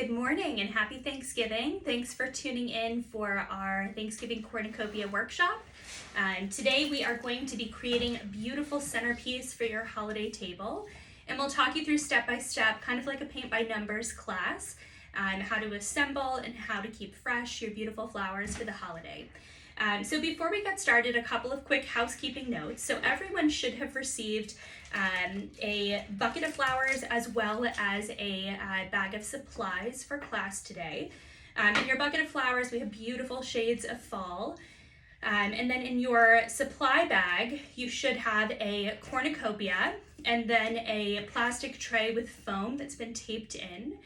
Good morning and happy Thanksgiving. Thanks for tuning in for our Thanksgiving Cornucopia workshop. Today we are going to be creating a beautiful centerpiece for your holiday table, and we'll talk you through step by step, kind of like a paint by numbers class, on how to assemble and how to keep fresh your beautiful flowers for the holiday. So before we get started, a couple of quick housekeeping notes. So everyone should have received a bucket of flowers as well as a bag of supplies for class today. In your bucket of flowers, we have beautiful shades of fall. And then in your supply bag, you should have a cornucopia and then a plastic tray with foam that's been taped in.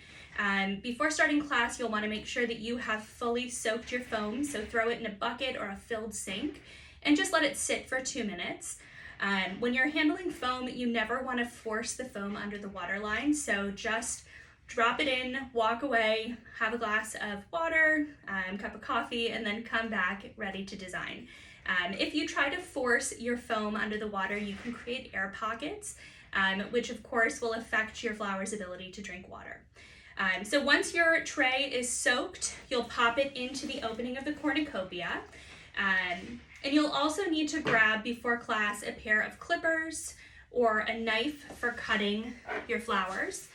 Before starting class, you'll want to make sure that you have fully soaked your foam, so throw it in a bucket or a filled sink and just let it sit for 2 minutes. When you're handling foam, you never want to force the foam under the water line, so just drop it in, walk away, have a glass of water, cup of coffee, and then come back ready to design. If you try to force your foam under the water, you can create air pockets, which of course will affect your flower's ability to drink water. So once your tray is soaked, you'll pop it into the opening of the cornucopia. And you'll also need to grab before class a pair of clippers or a knife for cutting your flowers.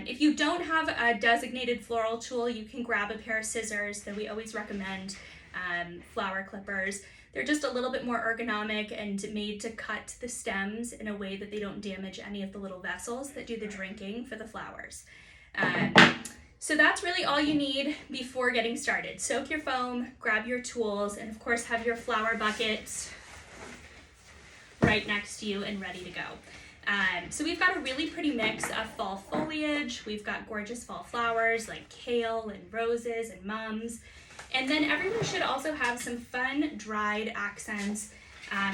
If you don't have a designated floral tool, you can grab a pair of scissors, though we always recommend flower clippers. They're just a little bit more ergonomic and made to cut the stems in a way that they don't damage any of the little vessels that do the drinking for the flowers. So that's really all you need before getting started. Soak your foam, grab your tools, and of course have your flower buckets right next to you and ready to go. So we've got a really pretty mix of fall foliage. We've got gorgeous fall flowers like kale and roses and mums. And then everyone should also have some fun dried accents.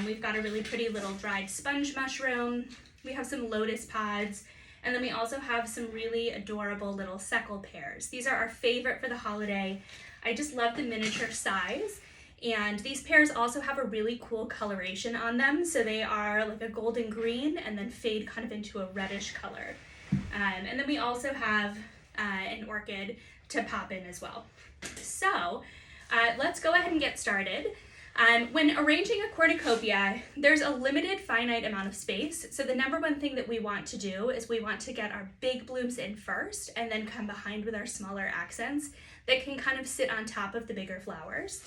We've got a really pretty little dried sponge mushroom. We have some lotus pods. And then we also have some really adorable little seckel pears. These are our favorite for the holiday. I just love the miniature size. And these pears also have a really cool coloration on them. So they are like a golden green and then fade kind of into a reddish color. And then we also have an orchid to pop in as well. So let's go ahead and get started. When arranging a cornucopia, there's a limited finite amount of space. So the number one thing that we want to do is we want to get our big blooms in first and then come behind with our smaller accents that can kind of sit on top of the bigger flowers.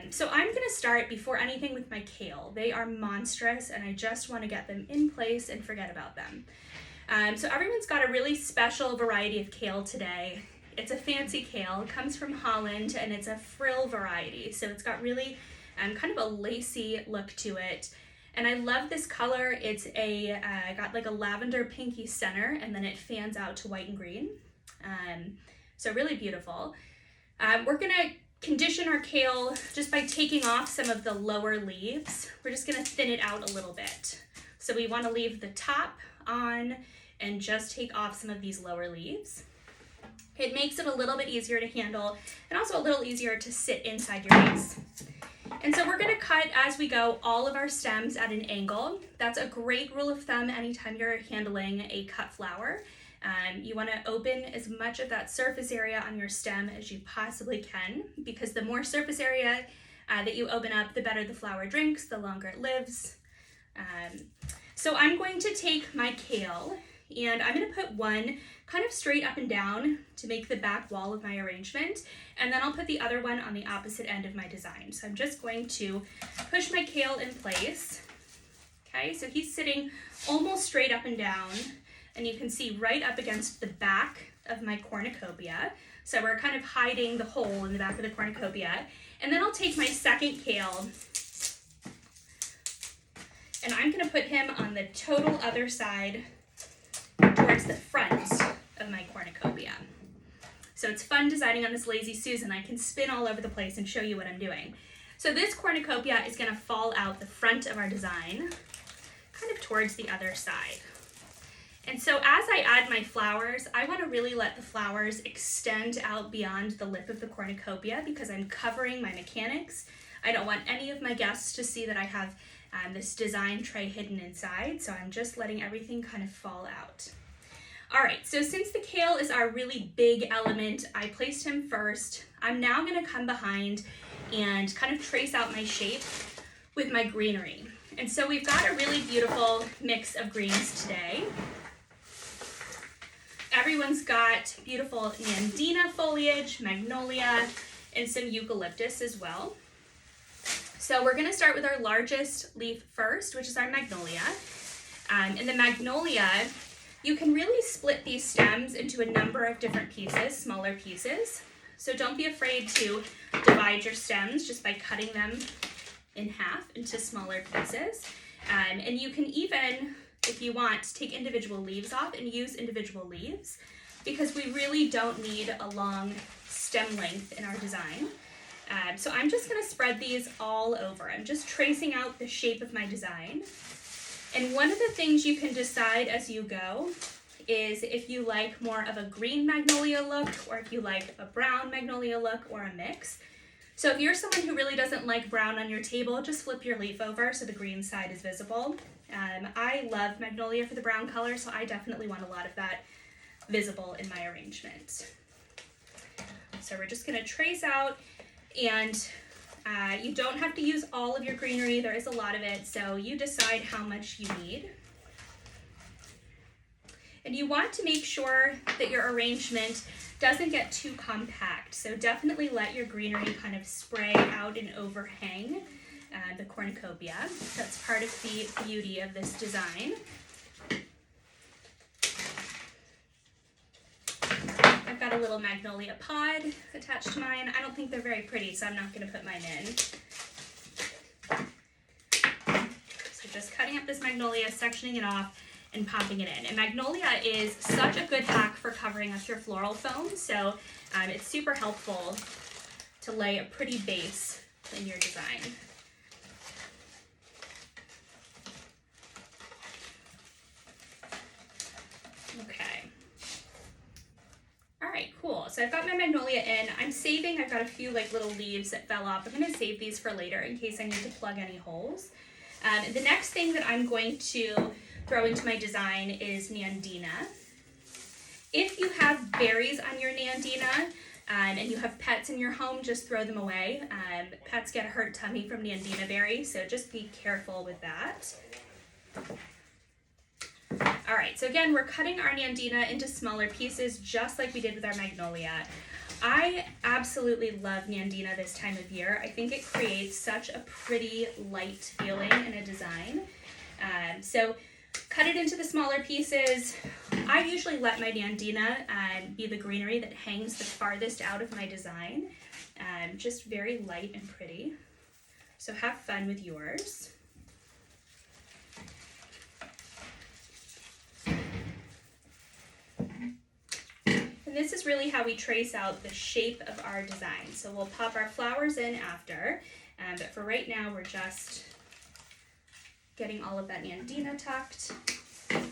So I'm gonna start before anything with my kale. They are monstrous and I just wanna get them in place and forget about them. So everyone's got a really special variety of kale today. It's a fancy kale. It comes from Holland and it's a frill variety. So it's got really kind of a lacy look to it. And I love this color. It's got like a lavender pinky center and then it fans out to white and green. So really beautiful. We're gonna condition our kale just by taking off some of the lower leaves. We're just gonna thin it out a little bit. So we wanna leave the top on and just take off some of these lower leaves. It makes it a little bit easier to handle and also a little easier to sit inside your vase. And so we're gonna cut as we go all of our stems at an angle. That's a great rule of thumb anytime you're handling a cut flower. You wanna open as much of that surface area on your stem as you possibly can, because the more surface area that you open up, the better the flower drinks, the longer it lives. So I'm going to take my kale and I'm gonna put one kind of straight up and down to make the back wall of my arrangement, and then I'll put the other one on the opposite end of my design. So I'm just going to push my kale in place. Okay, so he's sitting almost straight up and down, and you can see right up against the back of my cornucopia. So we're kind of hiding the hole in the back of the cornucopia. And then I'll take my second kale, and I'm gonna put him on the total other side towards the front of my cornucopia. So it's fun designing on this Lazy Susan. I can spin all over the place and show you what I'm doing. So this cornucopia is gonna fall out the front of our design, kind of towards the other side. And so as I add my flowers, I wanna really let the flowers extend out beyond the lip of the cornucopia because I'm covering my mechanics. I don't want any of my guests to see that I have this design tray hidden inside, so I'm just letting everything kind of fall out. All right, so since the kale is our really big element, I placed him first. I'm now gonna come behind and kind of trace out my shape with my greenery. And so we've got a really beautiful mix of greens today. Everyone's got beautiful Nandina foliage, magnolia, and some eucalyptus as well. So we're gonna start with our largest leaf first, which is our magnolia. And the magnolia, you can really split these stems into a number of different pieces, smaller pieces. So don't be afraid to divide your stems just by cutting them in half into smaller pieces. And you can even, if you want, take individual leaves off and use individual leaves, because we really don't need a long stem length in our design. So I'm just gonna spread these all over. I'm just tracing out the shape of my design. And one of the things you can decide as you go is if you like more of a green magnolia look, or if you like a brown magnolia look, or a mix. So if you're someone who really doesn't like brown on your table, just flip your leaf over so the green side is visible. I love magnolia for the brown color, so I definitely want a lot of that visible in my arrangement. So we're just gonna trace out, and you don't have to use all of your greenery. There is a lot of it, so you decide how much you need. And you want to make sure that your arrangement doesn't get too compact. So definitely let your greenery kind of spray out and overhang the cornucopia. That's part of the beauty of this design. I've got a little magnolia pod attached to mine. I don't think they're very pretty, so I'm not gonna put mine in. So just cutting up this magnolia, sectioning it off, and popping it in. And magnolia is such a good hack for covering up your floral foam, so it's super helpful to lay a pretty base in your design. Okay. All right, cool. So I've got my magnolia in. I'm saving, I've got a few like little leaves that fell off. I'm gonna save these for later in case I need to plug any holes. The next thing that I'm going to throw into my design is Nandina. If you have berries on your Nandina and you have pets in your home, just throw them away. Pets get a hurt tummy from Nandina berries, so just be careful with that. All right, so again, we're cutting our Nandina into smaller pieces just like we did with our magnolia. I absolutely love Nandina this time of year. I think it creates such a pretty light feeling in a design. So cut it into the smaller pieces. I usually let my Nandina be the greenery that hangs the farthest out of my design. Just very light and pretty. So have fun with yours. And this is really how we trace out the shape of our design. So we'll pop our flowers in after, but for right now we're just getting all of that Nandina tucked. Okay.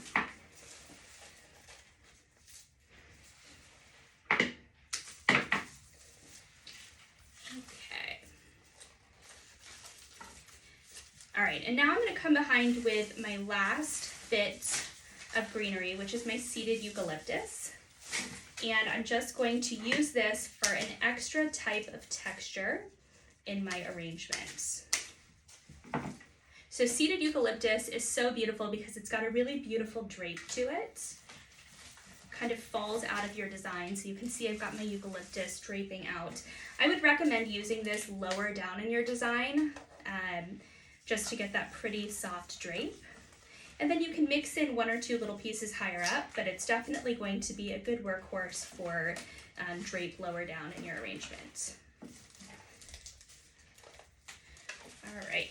All right, and now I'm going to come behind with my last bit of greenery, which is my seeded eucalyptus. And I'm just going to use this for an extra type of texture in my arrangements. So seeded eucalyptus is so beautiful because it's got a really beautiful drape to it. Kind of falls out of your design. So you can see I've got my eucalyptus draping out. I would recommend using this lower down in your design just to get that pretty soft drape. And then you can mix in one or two little pieces higher up, but it's definitely going to be a good workhorse for drape lower down in your arrangement. All right.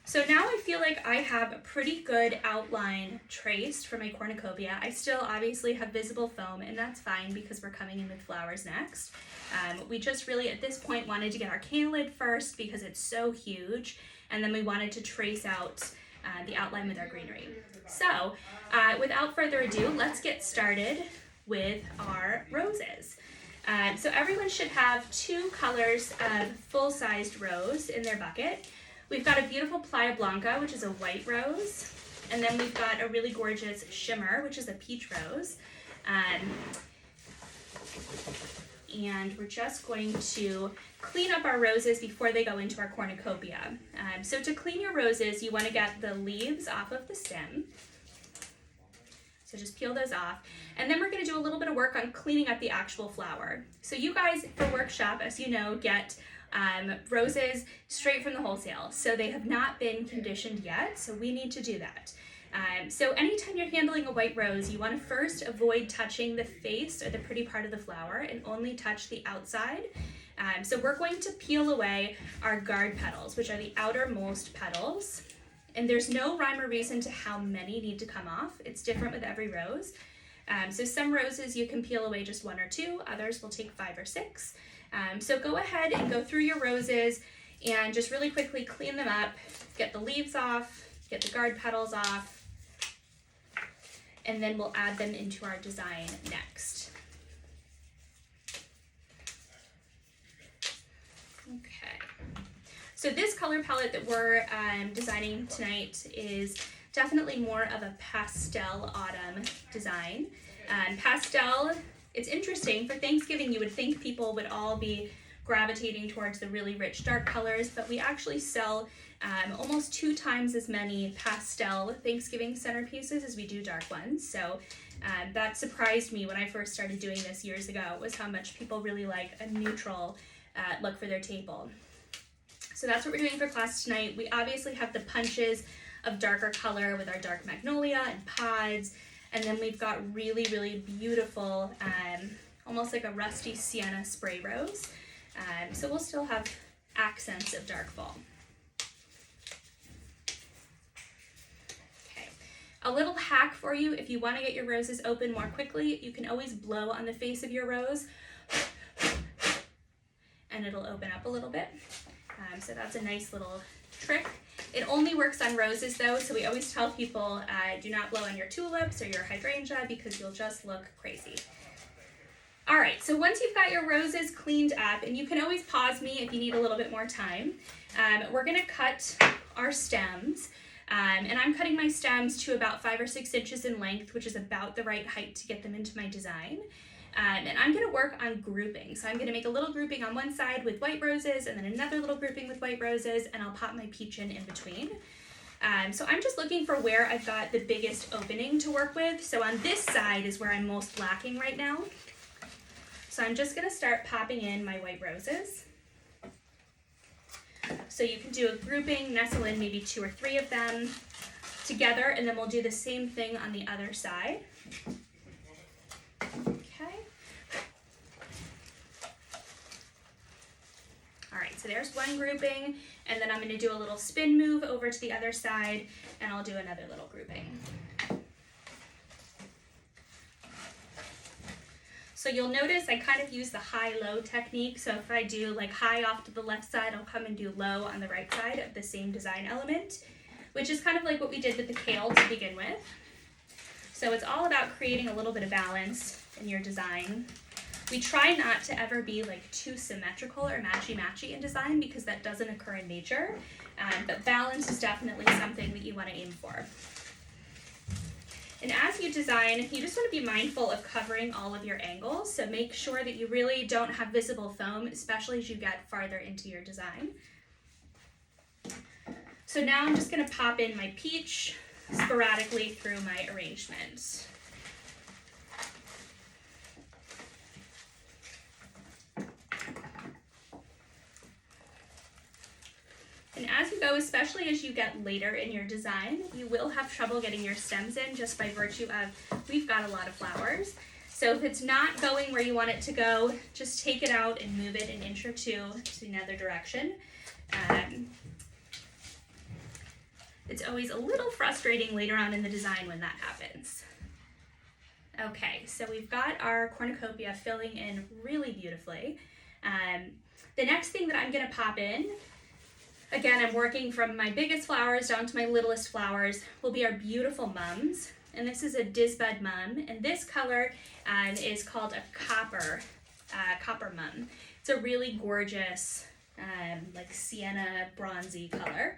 So now I feel like I have a pretty good outline traced for my cornucopia. I still obviously have visible foam, and that's fine because we're coming in with flowers next. We just really at this point wanted to get our canelid first because it's so huge, and then we wanted to trace out the outline with our greenery. So without further ado, let's get started with our roses. So everyone should have 2 colors of full-sized rose in their bucket. We've got a beautiful Playa Blanca, which is a white rose, And then we've got a really gorgeous shimmer, which is a peach rose. And we're just going to clean up our roses before they go into our cornucopia. So to clean your roses, you want to get the leaves off of the stem. So just peel those off. And then we're going to do a little bit of work on cleaning up the actual flower. So you guys for workshop, as you know, get roses straight from the wholesale. So they have not been conditioned yet, so we need to do that. So anytime you're handling a white rose, you want to first avoid touching the face or the pretty part of the flower and only touch the outside. So we're going to peel away our guard petals, which are the outermost petals. And there's no rhyme or reason to how many need to come off. It's different with every rose. So some roses you can peel away just 1 or 2, others will take 5 or 6. So go ahead and go through your roses and just really quickly clean them up, get the leaves off, get the guard petals off, and then we'll add them into our design next. Okay. So this color palette that we're designing tonight is definitely more of a pastel autumn design. Pastel, it's interesting, for Thanksgiving you would think people would all be gravitating towards the really rich dark colors, but we actually sell almost 2 times as many pastel Thanksgiving centerpieces as we do dark ones. So that surprised me when I first started doing this years ago, was how much people really like a neutral look for their table. So that's what we're doing for class tonight. We obviously have the punches of darker color with our dark magnolia and pods, and then we've got really, really beautiful, almost like a rusty sienna spray rose. So we'll still have accents of dark fall. Okay, a little hack for you: if you want to get your roses open more quickly, you can always blow on the face of your rose and it'll open up a little bit. So that's a nice little trick. It only works on roses though, so we always tell people do not blow on your tulips or your hydrangea because you'll just look crazy. All right, so once you've got your roses cleaned up, and you can always pause me if you need a little bit more time, we're gonna cut our stems. And I'm cutting my stems to about 5 or 6 inches in length, which is about the right height to get them into my design. And I'm gonna work on grouping. So I'm gonna make a little grouping on one side with white roses, and then another little grouping with white roses, and I'll pop my peach in between. So I'm just looking for where I've got the biggest opening to work with. So on this side is where I'm most lacking right now. So I'm just gonna start popping in my white roses. So you can do a grouping, nestle in maybe 2 or 3 of them together, and then we'll do the same thing on the other side. Okay. All right, so there's one grouping, and then I'm gonna do a little spin move over to the other side, and I'll do another little grouping. So you'll notice I kind of use the high-low technique. So if I do like high off to the left side, I'll come and do low on the right side of the same design element, which is kind of like what we did with the kale to begin with. So it's all about creating a little bit of balance in your design. We try not to ever be like too symmetrical or matchy-matchy in design because that doesn't occur in nature, but balance is definitely something that you want to aim for. And as you design, you just want to be mindful of covering all of your angles, so make sure that you really don't have visible foam, especially as you get farther into your design. So now I'm just going to pop in my peach sporadically through my arrangement. And as you go, especially as you get later in your design, you will have trouble getting your stems in just by virtue of we've got a lot of flowers. So if it's not going where you want it to go, just take it out and move it an inch or 2 to another direction. It's always a little frustrating later on in the design when that happens. Okay, so we've got our cornucopia filling in really beautifully. The next thing that I'm going to pop in, again, I'm working from my biggest flowers down to my littlest flowers, will be our beautiful mums. And this is a Disbud mum, and this color is called a copper mum. It's a really gorgeous like sienna bronzy color.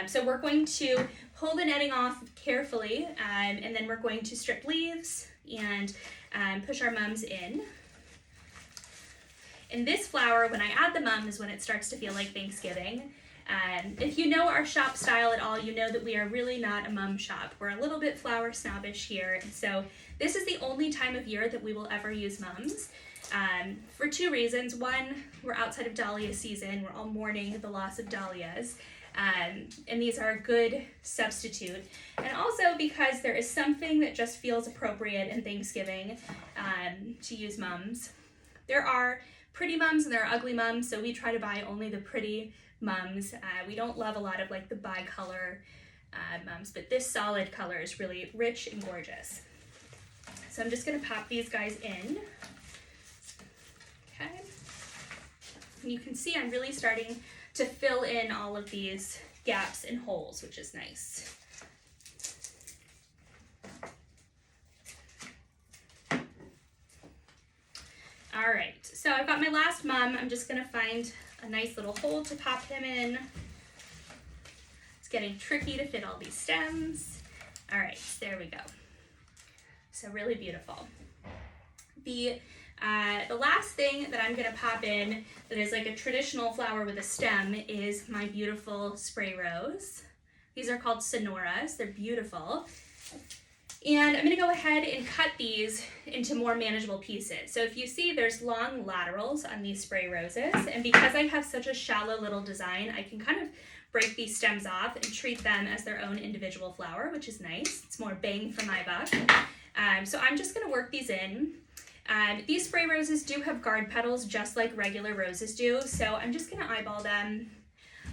So we're going to pull the netting off carefully, and then we're going to strip leaves and push our mums in. And this flower, when I add the mums, when it starts to feel like Thanksgiving. If you know our shop style at all, you know that we are really not a mum shop. We're a little bit flower snobbish here, and so this is the only time of year that we will ever use mums. For two reasons. One, we're outside of dahlia season. We're all mourning the loss of dahlias. And these are a good substitute. And also because there is something that just feels appropriate in Thanksgiving to use mums. There are pretty mums and there are ugly mums, so we try to buy only the pretty mums. We don't love a lot of like the bicolor mums, but this solid color is really rich and gorgeous. So I'm just gonna pop these guys in. Okay. And you can see I'm really starting to fill in all of these gaps and holes, which is nice. All right, so I've got my last mum. I'm just gonna find a nice little hole to pop him in. It's getting tricky to fit all these stems. All right, there we go. So really beautiful. The last thing that I'm gonna pop in that is like a traditional flower with a stem is my beautiful spray rose. These are called sonoras, they're beautiful. And I'm gonna go ahead and cut these into more manageable pieces. So if you see, there's long laterals on these spray roses, and because I have such a shallow little design, I can kind of break these stems off and treat them as their own individual flower, which is nice. It's more bang for my buck. So I'm just gonna work these in. These spray roses do have guard petals just like regular roses do, so I'm just gonna eyeball them.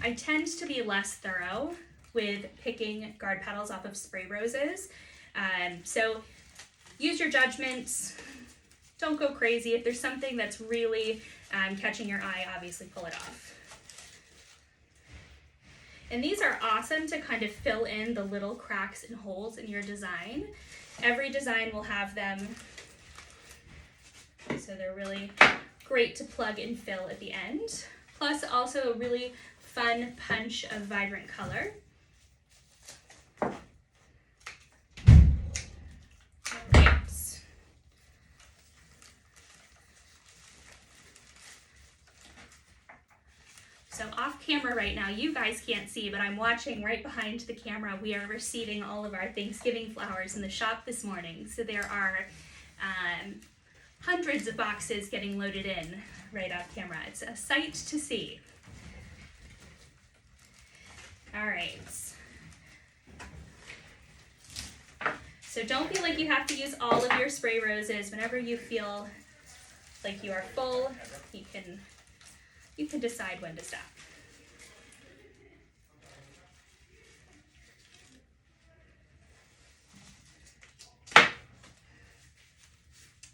I tend to be less thorough with picking guard petals off of spray roses. So use your judgments. Don't go crazy. If there's something that's really catching your eye, obviously pull it off. And these are awesome to kind of fill in the little cracks and holes in your design. Every design will have them, so they're really great to plug and fill at the end. Plus also a really fun punch of vibrant color. So off camera right now, you guys can't see, but I'm watching right behind the camera. We are receiving all of our Thanksgiving flowers in the shop this morning. So there are hundreds of boxes getting loaded in right off camera. It's a sight to see. All right. So don't feel like you have to use all of your spray roses. Whenever you feel like you are full, you can decide when to stop.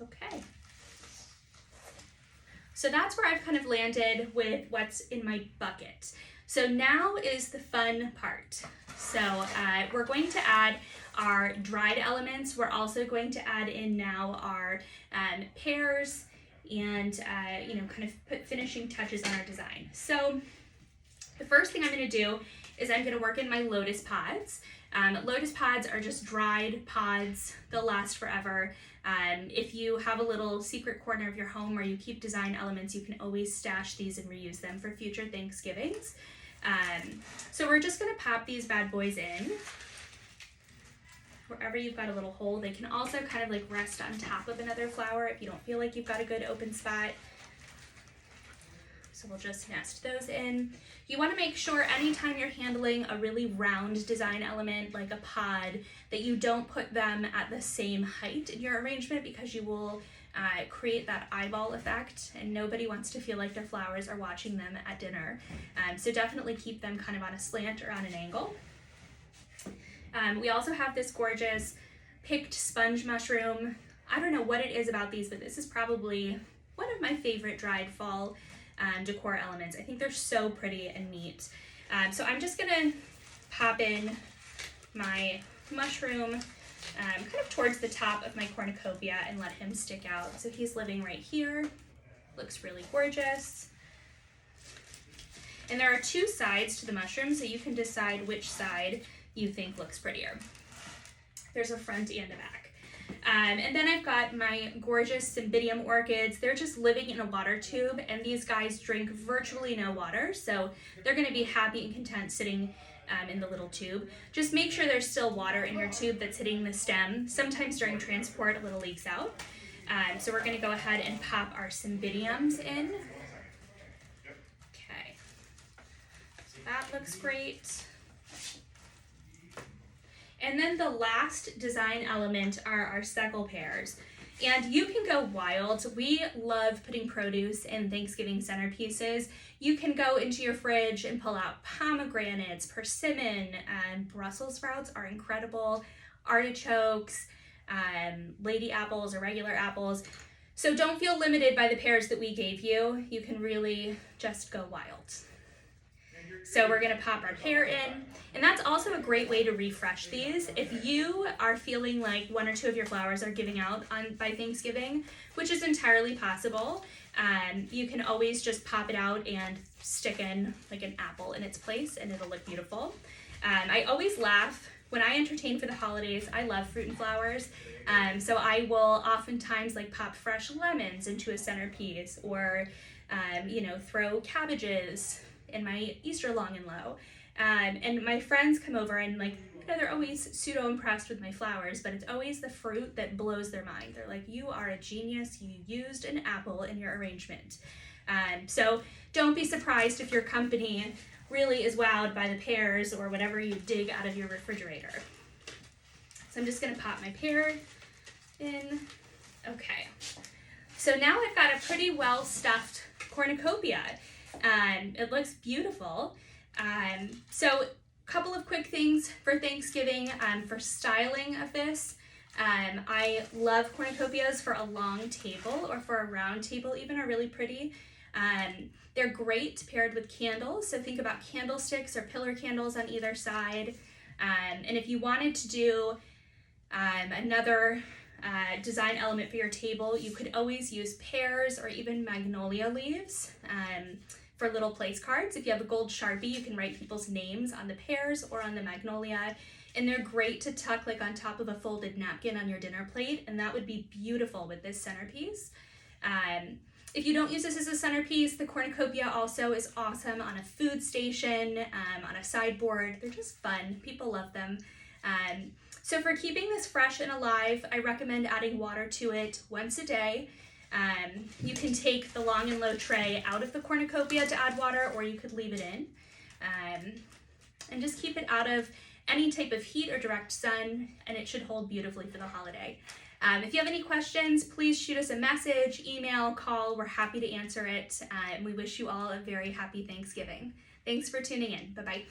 Okay. So that's where I've kind of landed with what's in my bucket. So now is the fun part. So we're going to add our dried elements. We're also going to add in now our pears and kind of put finishing touches on our design. So the first thing I'm going to do is I'm going to work in my lotus pods. Lotus pods are just dried pods. They'll last forever. If you have a little secret corner of your home where you keep design elements, you can always stash these and reuse them for future Thanksgivings. So we're just going to pop these bad boys in. Wherever you've got a little hole, they can also kind of like rest on top of another flower if you don't feel like you've got a good open spot. So we'll just nest those in. You want to make sure anytime you're handling a really round design element like a pod that you don't put them at the same height in your arrangement, because you will create that eyeball effect and nobody wants to feel like their flowers are watching them at dinner. So definitely keep them kind of on a slant or on an angle. We also have this gorgeous picked sponge mushroom. I don't know what it is about these, but this is probably one of my favorite dried fall decor elements. I think they're so pretty and neat. So I'm just gonna pop in my mushroom kind of towards the top of my cornucopia and let him stick out. So he's living right here. Looks really gorgeous. And there are two sides to the mushroom, so you can decide which side you think looks prettier. There's a front and a back. And then I've got my gorgeous Cymbidium orchids. They're just living in a water tube, and these guys drink virtually no water, so they're gonna be happy and content sitting in the little tube. Just make sure there's still water in your tube that's hitting the stem. Sometimes during transport, a little leaks out. So we're gonna go ahead and pop our Cymbidiums in. Okay, so that looks great. And then the last design element are our speckle pears. And you can go wild. We love putting produce in Thanksgiving centerpieces. You can go into your fridge and pull out pomegranates, persimmon, and Brussels sprouts are incredible, artichokes, lady apples or regular apples. So don't feel limited by the pears that we gave you. You can really just go wild. So we're gonna pop our pear in, and that's also a great way to refresh these. If you are feeling like one or two of your flowers are giving out by Thanksgiving, which is entirely possible, you can always just pop it out and stick in like an apple in its place, and it'll look beautiful. I always laugh when I entertain for the holidays. I love fruit and flowers, so I will oftentimes like pop fresh lemons into a centerpiece, or throw cabbages in my Easter long and low. And my friends come over and they're always pseudo impressed with my flowers, but it's always the fruit that blows their mind. They're like, you are a genius, you used an apple in your arrangement. So don't be surprised if your company really is wowed by the pears or whatever you dig out of your refrigerator. So I'm just gonna pop my pear in. Okay, so now I've got a pretty well stuffed cornucopia. It looks beautiful. So a couple of quick things for Thanksgiving, for styling of this. I love cornucopias for a long table or for a round table even, are really pretty. They're great paired with candles, so think about candlesticks or pillar candles on either side. And if you wanted to do another design element for your table, you could always use pears or even magnolia leaves for little place cards. If you have a gold Sharpie, you can write people's names on the pears or on the magnolia, and they're great to tuck like on top of a folded napkin on your dinner plate, and that would be beautiful with this centerpiece. If you don't use this as a centerpiece, the cornucopia also is awesome on a food station, on a sideboard. They're just fun. People love them. So for keeping this fresh and alive, I recommend adding water to it once a day. You can take the long and low tray out of the cornucopia to add water, or you could leave it in. And just keep it out of any type of heat or direct sun, and it should hold beautifully for the holiday. If you have any questions, please shoot us a message, email, call. We're happy to answer it. And we wish you all a very happy Thanksgiving. Thanks for tuning in. Bye-bye.